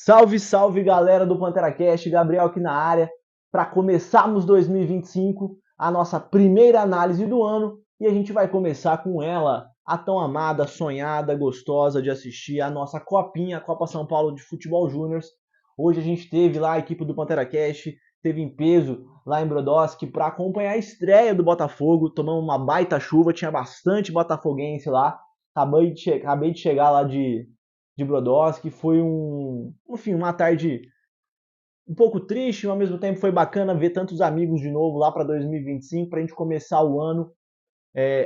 Salve, salve galera do PanteraCast, Gabriel aqui na área, para começarmos 2025, a nossa primeira análise do ano, e a gente vai começar com ela, a tão amada, sonhada, gostosa de assistir, a nossa copinha, a Copa São Paulo de Futebol Júnior. Hoje a gente teve lá a equipe do PanteraCast, teve em peso lá em Brodowski para acompanhar a estreia do Botafogo, tomamos uma baita chuva, tinha bastante botafoguense lá, acabei de chegar lá de Brodowski. Foi enfim, uma tarde um pouco triste, mas ao mesmo tempo foi bacana ver tantos amigos de novo lá para 2025, para a gente começar o ano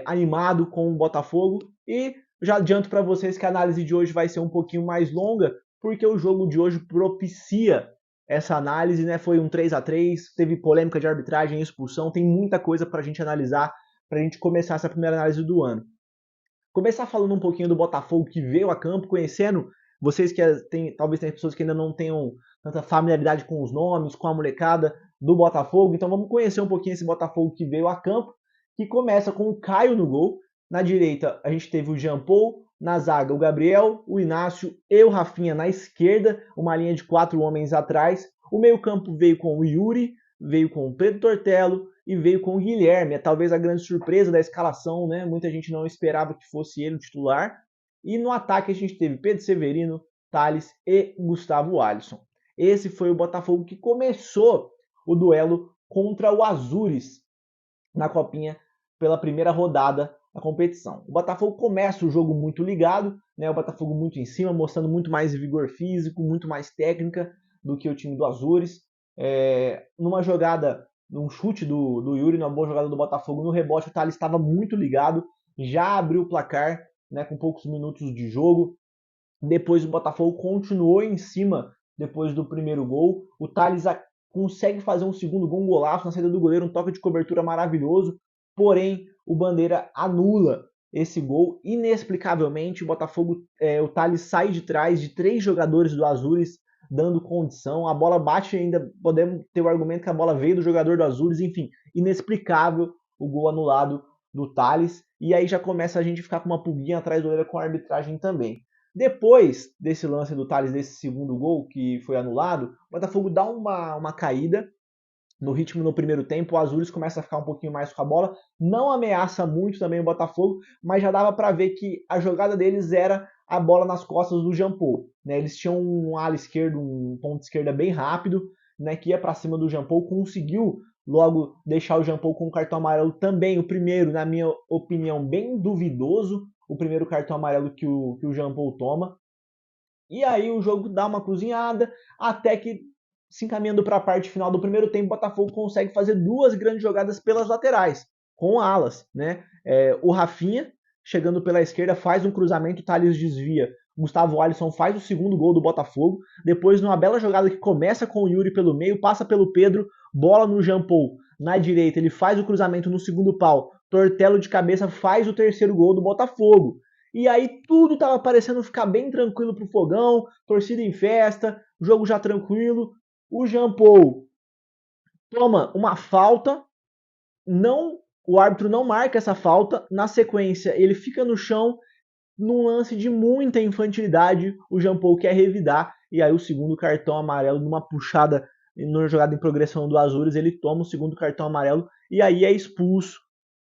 animado com o Botafogo. E já adianto para vocês que a análise de hoje vai ser um pouquinho mais longa, porque o jogo de hoje propicia essa análise, né? Foi um 3-3, teve polêmica de arbitragem, expulsão, tem muita coisa para a gente analisar, para a gente começar essa primeira análise do ano. Começar falando um pouquinho do Botafogo que veio a campo, conhecendo vocês que talvez tenham pessoas que ainda não tenham tanta familiaridade com os nomes, com a molecada do Botafogo. Então vamos conhecer um pouquinho esse Botafogo que veio a campo, que começa com o Caio no gol. Na direita a gente teve o Jean Paul, na zaga o Gabriel, o Inácio e o Rafinha na esquerda, uma linha de 4 homens atrás. O meio-campo veio com o Yuri, veio com o Pedro Tortello e veio com o Guilherme. É talvez a grande surpresa da escalação, né? Muita gente não esperava que fosse ele o titular. E no ataque a gente teve Pedro Severino, Thales e Gustavo Alisson. Esse foi o Botafogo que começou o duelo contra o Azures na Copinha pela primeira rodada da competição. O Botafogo começa o jogo muito ligado, né? O Botafogo muito em cima, mostrando muito mais vigor físico, muito mais técnica do que o time do Azures. Numa jogada, num chute do Yuri, numa boa jogada do Botafogo, no rebote o Thales estava muito ligado, já abriu o placar, né, com poucos minutos de jogo. Depois o Botafogo continuou em cima depois do primeiro gol. O Thales consegue fazer um segundo gol, um golaço na saída do goleiro, um toque de cobertura maravilhoso. Porém, o Bandeira anula esse gol. Inexplicavelmente, o Botafogo, o Thales sai de trás de 3 jogadores do Azures, dando condição. A bola bate ainda, podemos ter o argumento que a bola veio do jogador do Azures. Enfim, inexplicável o gol anulado do Thales. E aí já começa a gente ficar com uma pulguinha atrás do orelha com a arbitragem também. Depois desse lance do Thales, desse segundo gol que foi anulado, o Botafogo dá uma caída no ritmo no primeiro tempo. O Azures começa a ficar um pouquinho mais com a bola, não ameaça muito também o Botafogo, mas já dava para ver que a jogada deles era a bola nas costas do Jean Paul, né? Eles tinham um ala esquerdo, um ponto de esquerda bem rápido, né, que ia para cima do Jean Paul, conseguiu logo deixar o Jean Paul com o cartão amarelo também, o primeiro, na minha opinião, bem duvidoso, o primeiro cartão amarelo que o Jean Paul toma. E aí o jogo dá uma cozinhada, até que, se encaminhando para a parte final do primeiro tempo, o Botafogo consegue fazer 2 grandes jogadas pelas laterais, com alas, né? O Rafinha, chegando pela esquerda, faz um cruzamento, o Thales desvia. Gustavo Alisson faz o segundo gol do Botafogo. Depois, numa bela jogada que começa com o Yuri pelo meio, passa pelo Pedro, bola no Jean Paul. Na direita, ele faz o cruzamento no segundo pau. Tortello de cabeça faz o terceiro gol do Botafogo. E aí tudo tava parecendo ficar bem tranquilo pro Fogão, torcida em festa, jogo já tranquilo. O Jean Paul toma uma falta, não, o árbitro não marca essa falta. Na sequência, ele fica no chão, num lance de muita infantilidade. O Jean Paul quer revidar, e aí o segundo cartão amarelo, numa puxada, numa jogada em progressão do Azures, ele toma o segundo cartão amarelo e aí é expulso,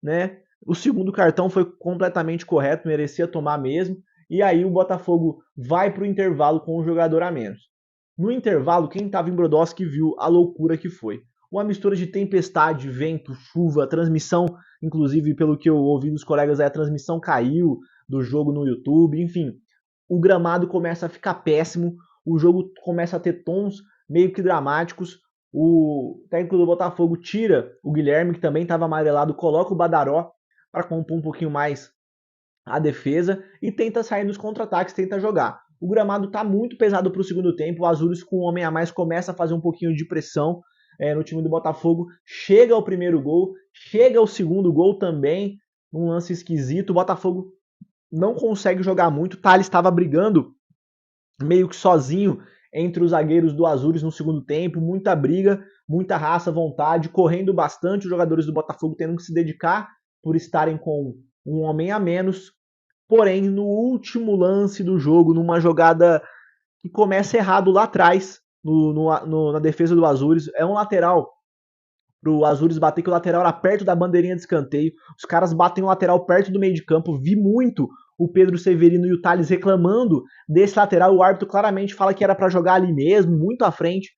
né? O segundo cartão foi completamente correto, merecia tomar mesmo. E aí o Botafogo vai para o intervalo com um jogador a menos. No intervalo, quem estava em Brodowski viu a loucura que foi. Uma mistura de tempestade, vento, chuva, transmissão, inclusive pelo que eu ouvi dos colegas, a transmissão caiu do jogo no YouTube, enfim. O gramado começa a ficar péssimo, o jogo começa a ter tons meio que dramáticos. O técnico do Botafogo tira o Guilherme, que também estava amarelado, coloca o Badaró para compor um pouquinho mais a defesa e tenta sair nos contra-ataques, tenta jogar. O gramado está muito pesado para o segundo tempo, o Azures com um homem a mais começa a fazer um pouquinho de pressão no time do Botafogo, chega ao primeiro gol, chega ao segundo gol também, um lance esquisito, o Botafogo não consegue jogar muito, Thales estava brigando meio que sozinho entre os zagueiros do Azures no segundo tempo, muita briga, muita raça, vontade, correndo bastante, os jogadores do Botafogo tendo que se dedicar por estarem com um homem a menos. Porém, no último lance do jogo, numa jogada que começa errado lá atrás, na defesa do Azures. É um lateral pro Azures bater, que o lateral era perto da bandeirinha de escanteio. Os caras batem o lateral perto do meio de campo. Vi muito o Pedro Severino e o Thales reclamando desse lateral. O árbitro claramente fala que era para jogar ali mesmo, muito à frente.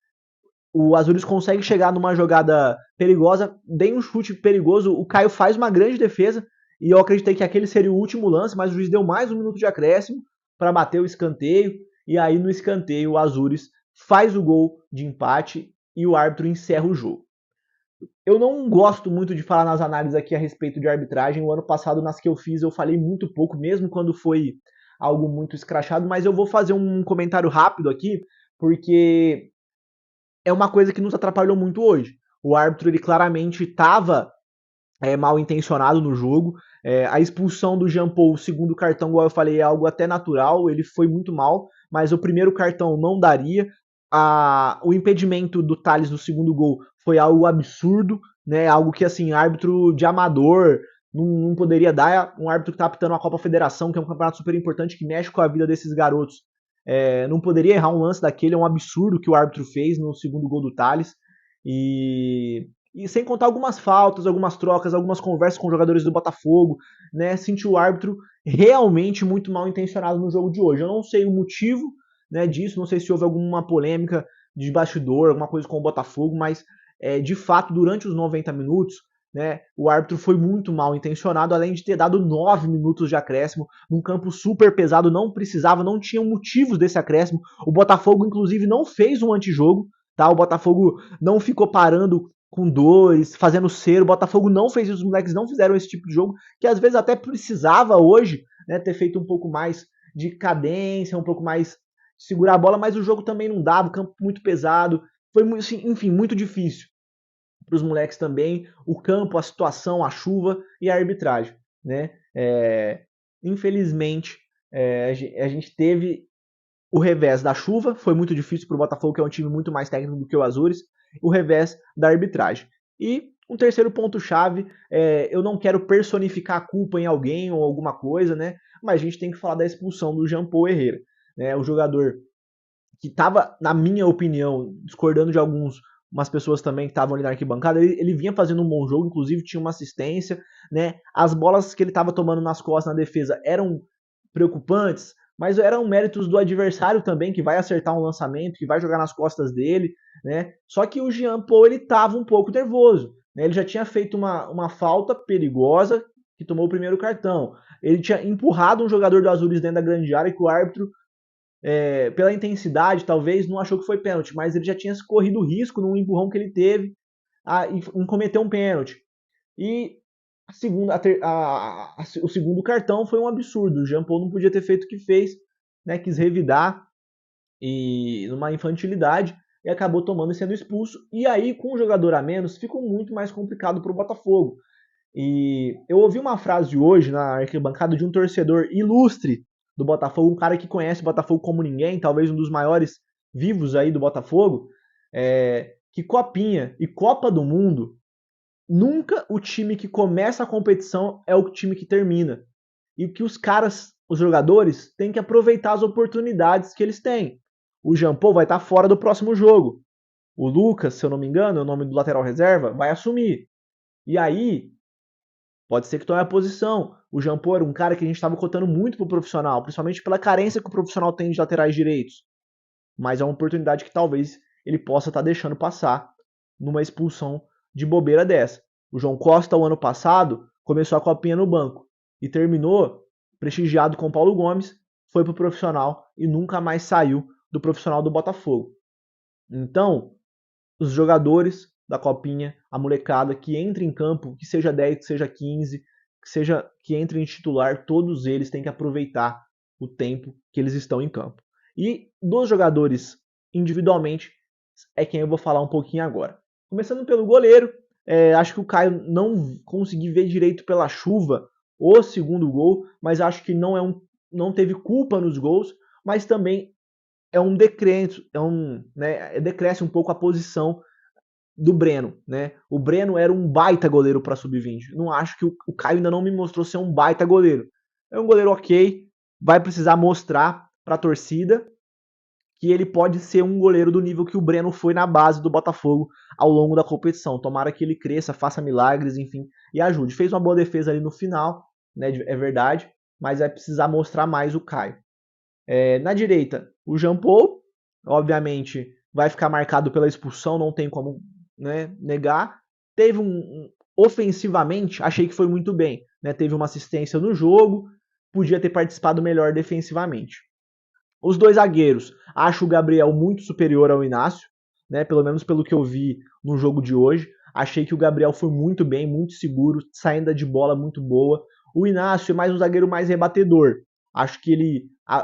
O Azures consegue chegar numa jogada perigosa, dei um chute perigoso, o Caio faz uma grande defesa, e eu acreditei que aquele seria o último lance, mas o juiz deu mais um minuto de acréscimo para bater o escanteio, e aí no escanteio o Azures faz o gol de empate e o árbitro encerra o jogo. Eu não gosto muito de falar nas análises aqui a respeito de arbitragem. O ano passado, nas que eu fiz, eu falei muito pouco, mesmo quando foi algo muito escrachado, mas eu vou fazer um comentário rápido aqui, porque é uma coisa que nos atrapalhou muito hoje. O árbitro, ele claramente estava mal intencionado no jogo. A expulsão do Jean Paul, o segundo cartão, igual eu falei, é algo até natural. Ele foi muito mal, mas o primeiro cartão não daria. O impedimento do Thales no segundo gol foi algo absurdo, né? Algo que, assim, árbitro de amador não poderia dar. Um árbitro que está apitando a Copa Federação, que é um campeonato super importante, que mexe com a vida desses garotos, não poderia errar um lance daquele. É um absurdo que o árbitro fez no segundo gol do Thales. E sem contar algumas faltas, algumas trocas, algumas conversas com jogadores do Botafogo, né? Senti o árbitro realmente muito mal intencionado no jogo de hoje. Eu não sei o motivo, né, disso, não sei se houve alguma polêmica de bastidor, alguma coisa com o Botafogo, mas de fato, durante os 90 minutos, né, o árbitro foi muito mal intencionado, além de ter dado 9 minutos de acréscimo, num campo super pesado, não precisava, não tinha motivos desse acréscimo. O Botafogo, inclusive, não fez um antijogo, tá? O Botafogo não ficou parando com dois, fazendo cero. O Botafogo não fez isso, os moleques não fizeram esse tipo de jogo, que às vezes até precisava hoje, né, ter feito um pouco mais de cadência, um pouco mais de segurar a bola, mas o jogo também não dava, o campo muito pesado, foi, enfim, muito difícil para os moleques também, o campo, a situação, a chuva e a arbitragem, né? Infelizmente, a gente teve o revés da chuva, foi muito difícil para o Botafogo, que é um time muito mais técnico do que o Azures, o revés da arbitragem. E um terceiro ponto-chave, eu não quero personificar a culpa em alguém ou alguma coisa, né? Mas a gente tem que falar da expulsão do Jean Paul Herrera, né? O jogador que estava, na minha opinião, discordando de umas pessoas também que estavam ali na arquibancada, ele vinha fazendo um bom jogo, inclusive tinha uma assistência, né? As bolas que ele estava tomando nas costas na defesa eram preocupantes, mas eram méritos do adversário também, que vai acertar um lançamento, que vai jogar nas costas dele, né? Só que o Jean Paul, ele estava um pouco nervoso, né? Ele já tinha feito uma falta perigosa, que tomou o primeiro cartão. Ele tinha empurrado um jogador do Azures dentro da grande área, que o árbitro, pela intensidade, talvez, não achou que foi pênalti, mas ele já tinha corrido risco num empurrão que ele teve em cometer um pênalti. E o segundo cartão foi um absurdo. O Jean Paul não podia ter feito o que fez, né? Quis revidar e numa infantilidade e acabou tomando e sendo expulso. E aí, com um jogador a menos, ficou muito mais complicado para o Botafogo. E eu ouvi uma frase hoje na arquibancada de um torcedor ilustre do Botafogo, um cara que conhece o Botafogo como ninguém, talvez um dos maiores vivos aí do Botafogo, que Copinha e Copa do Mundo, nunca o time que começa a competição é o time que termina. E que os caras, os jogadores, têm que aproveitar as oportunidades que eles têm. O Jean Paul vai estar fora do próximo jogo. O Lucas, se eu não me engano, é o nome do lateral reserva, vai assumir. E aí, pode ser que tome a posição. O Jean Paul era um cara que a gente estava cotando muito pro profissional, principalmente pela carência que o profissional tem de laterais direitos. Mas é uma oportunidade que talvez ele possa estar deixando passar numa expulsão de bobeira dessa. O João Costa, o ano passado, começou a copinha no banco e terminou prestigiado com o Paulo Gomes, foi pro profissional e nunca mais saiu do profissional do Botafogo. Então, os jogadores da copinha, a molecada que entra em campo, que seja 10, que seja 15, que entre em titular, todos eles têm que aproveitar o tempo que eles estão em campo. E dos jogadores individualmente é quem eu vou falar um pouquinho agora. Começando pelo goleiro, acho que o Caio não consegui ver direito pela chuva o segundo gol, mas acho que não teve culpa nos gols, mas também é um decréscimo, decresce um pouco a posição do Breno, né? O Breno era um baita goleiro para sub-20. Não acho que o Caio ainda não me mostrou ser um baita goleiro. É um goleiro ok, vai precisar mostrar para a torcida que ele pode ser um goleiro do nível que o Breno foi na base do Botafogo ao longo da competição. Tomara que ele cresça, faça milagres, enfim, e ajude. Fez uma boa defesa ali no final, né, é verdade, mas vai precisar mostrar mais o Caio. Na direita, o Jean Paul, obviamente, vai ficar marcado pela expulsão, não tem como, né, negar. Teve ofensivamente, achei que foi muito bem, né? Teve uma assistência no jogo, podia ter participado melhor defensivamente. Os dois zagueiros, acho o Gabriel muito superior ao Inácio, né? Pelo menos pelo que eu vi no jogo de hoje. Achei que o Gabriel foi muito bem, muito seguro, saída de bola muito boa. O Inácio é mais um zagueiro mais rebatedor. Acho que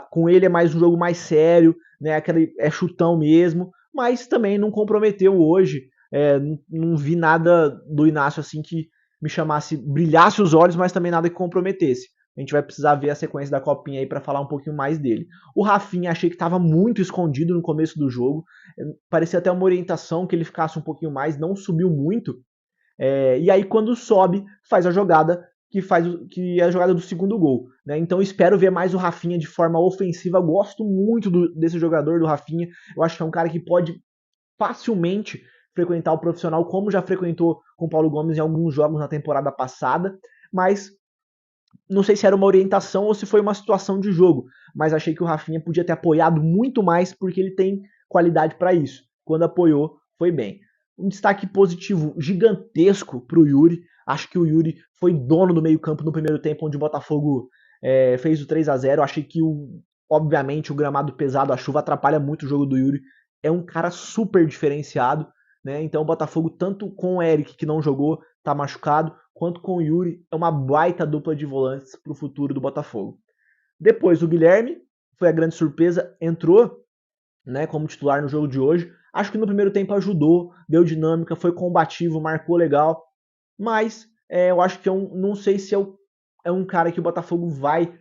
com ele é mais um jogo mais sério, né? Aquele é chutão mesmo, mas também não comprometeu hoje. Não vi nada do Inácio assim que me chamasse, brilhasse os olhos, mas também nada que comprometesse. A gente vai precisar ver a sequência da copinha aí para falar um pouquinho mais dele. O Rafinha achei que estava muito escondido no começo do jogo. Parecia até uma orientação que ele ficasse um pouquinho mais, não subiu muito. E aí quando sobe, faz a jogada que é a jogada do segundo gol. Né? Então espero ver mais o Rafinha de forma ofensiva. Gosto muito desse jogador, do Rafinha. Eu acho que é um cara que pode facilmente frequentar o profissional, como já frequentou com o Paulo Gomes em alguns jogos na temporada passada. Mas não sei se era uma orientação ou se foi uma situação de jogo, mas achei que o Rafinha podia ter apoiado muito mais porque ele tem qualidade para isso. Quando apoiou, foi bem. Um destaque positivo gigantesco para o Yuri. Acho que o Yuri foi dono do meio-campo no primeiro tempo, onde o Botafogo fez o 3-0. Achei que, obviamente, o gramado pesado, a chuva atrapalha muito o jogo do Yuri. É um cara super diferenciado. Né? Então o Botafogo, tanto com o Eric, que não jogou, tá machucado, quanto com o Yuri, é uma baita dupla de volantes para o futuro do Botafogo. Depois o Guilherme, foi a grande surpresa, entrou, né, como titular no jogo de hoje. Acho que no primeiro tempo ajudou, deu dinâmica, foi combativo, marcou legal, mas eu acho que não sei se é um cara que o Botafogo vai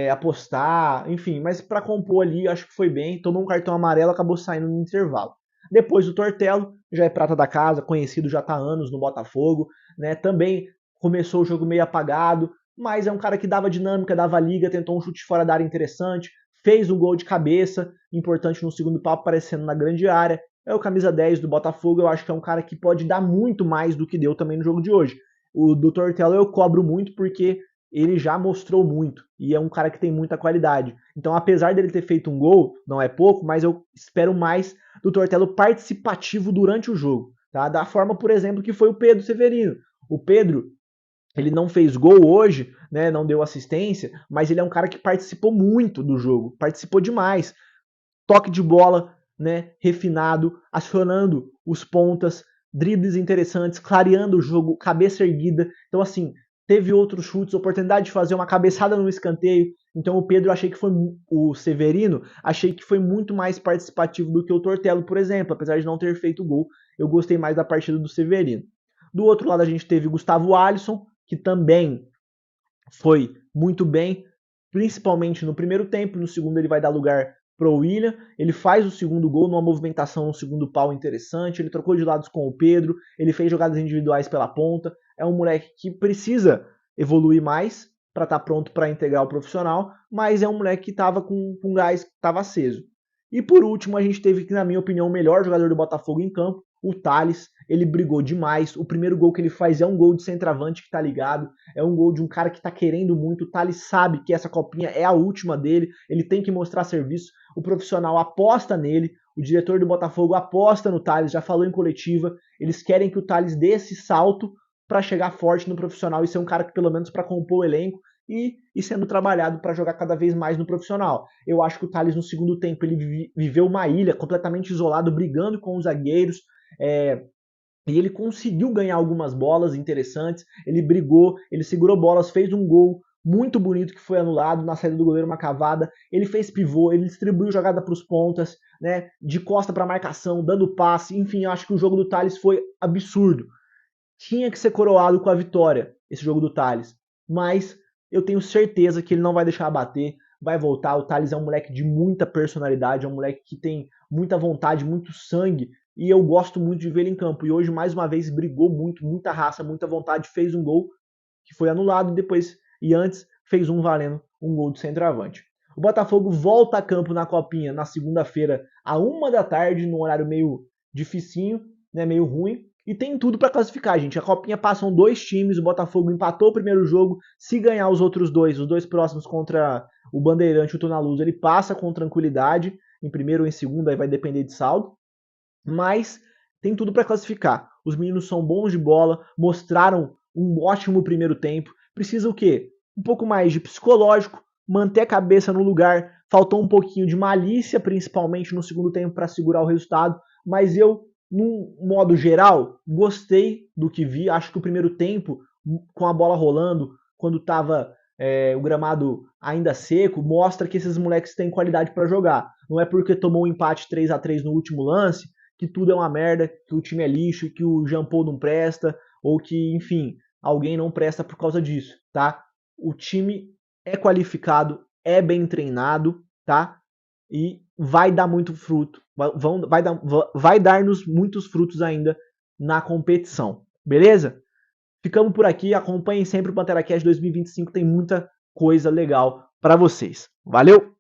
apostar, enfim, mas para compor ali, acho que foi bem, tomou um cartão amarelo, acabou saindo no intervalo. Depois o Tortello, já é prata da casa, conhecido já está há anos no Botafogo, né? Também começou o jogo meio apagado, mas é um cara que dava dinâmica, dava liga, tentou um chute fora da área interessante, fez um gol de cabeça, importante no segundo pau, aparecendo na grande área. É o camisa 10 do Botafogo, eu acho que é um cara que pode dar muito mais do que deu também no jogo de hoje. O do Tortello eu cobro muito porque ele já mostrou muito e é um cara que tem muita qualidade. Então, apesar dele ter feito um gol, não é pouco, mas eu espero mais do Tortello participativo durante o jogo, tá? Da forma, por exemplo, que foi o Pedro Severino. O Pedro, ele não fez gol hoje, né? Não deu assistência, mas ele é um cara que participou muito do jogo, participou demais. Toque de bola, né? Refinado, acionando os pontas, dribles interessantes, clareando o jogo, cabeça erguida. Então, assim, teve outros chutes, oportunidade de fazer uma cabeçada no escanteio. Então o Pedro, achei que foi o Severino, achei que foi muito mais participativo do que o Tortello, por exemplo, apesar de não ter feito gol. Eu gostei mais da partida do Severino. Do outro lado a gente teve o Gustavo Alisson, que também foi muito bem, principalmente no primeiro tempo. No segundo ele vai dar lugar pro William, ele faz o segundo gol numa movimentação no segundo pau interessante, ele trocou de lados com o Pedro, ele fez jogadas individuais pela ponta, é um moleque que precisa evoluir mais para estar pronto para integrar o profissional, mas é um moleque que estava com gás, estava aceso. E por último, a gente teve, na minha opinião, o melhor jogador do Botafogo em campo, o Thales. Ele brigou demais. O primeiro gol que ele faz é um gol de centroavante que tá ligado, é um gol de um cara que tá querendo muito. O Thales sabe que essa copinha é a última dele, ele tem que mostrar serviço. O profissional aposta nele, o diretor do Botafogo aposta no Thales, já falou em coletiva. Eles querem que o Thales dê esse salto para chegar forte no profissional e ser um cara que, pelo menos, para compor o elenco e sendo trabalhado para jogar cada vez mais no profissional. Eu acho que o Thales, no segundo tempo, ele viveu uma ilha completamente isolado, brigando com os zagueiros. E ele conseguiu ganhar algumas bolas interessantes, ele brigou, ele segurou bolas, fez um gol muito bonito que foi anulado na saída do goleiro, uma cavada. Ele fez pivô, ele distribuiu jogada para os pontas, né, de costa para marcação, dando passe. Enfim, eu acho que o jogo do Thales foi absurdo. Tinha que ser coroado com a vitória, esse jogo do Thales. Mas eu tenho certeza que ele não vai deixar abater, vai voltar. O Thales é um moleque de muita personalidade, é um moleque que tem muita vontade, muito sangue, e eu gosto muito de ver ele em campo. E hoje, mais uma vez, brigou muito, muita raça, muita vontade, fez um gol que foi anulado e antes fez um valendo um gol de centroavante. O Botafogo volta a campo na Copinha na segunda-feira, à 1 da tarde, num horário meio dificinho, né, meio ruim. E tem tudo para classificar, gente. A Copinha passam 2 times, o Botafogo empatou o primeiro jogo. Se ganhar os outros dois, os 2 próximos contra o Bandeirante e o Tonaluz, ele passa com tranquilidade. Em primeiro ou em segundo, aí vai depender de saldo. Mas tem tudo para classificar. Os meninos são bons de bola, mostraram um ótimo primeiro tempo. Precisa o quê? Um pouco mais de psicológico, manter a cabeça no lugar. Faltou um pouquinho de malícia, principalmente no segundo tempo, para segurar o resultado. Mas eu, num modo geral, gostei do que vi. Acho que o primeiro tempo, com a bola rolando, quando estava o gramado ainda seco, mostra que esses moleques têm qualidade para jogar. Não é porque tomou um empate 3-3 no último lance que tudo é uma merda, que o time é lixo, que o Jean Paul não presta, ou que, enfim, alguém não presta por causa disso, tá? O time é qualificado, é bem treinado, tá? E vai dar muito fruto, vai dar-nos muitos frutos ainda na competição, beleza? Ficamos por aqui, acompanhem sempre o PanteraCast 2025, tem muita coisa legal para vocês. Valeu!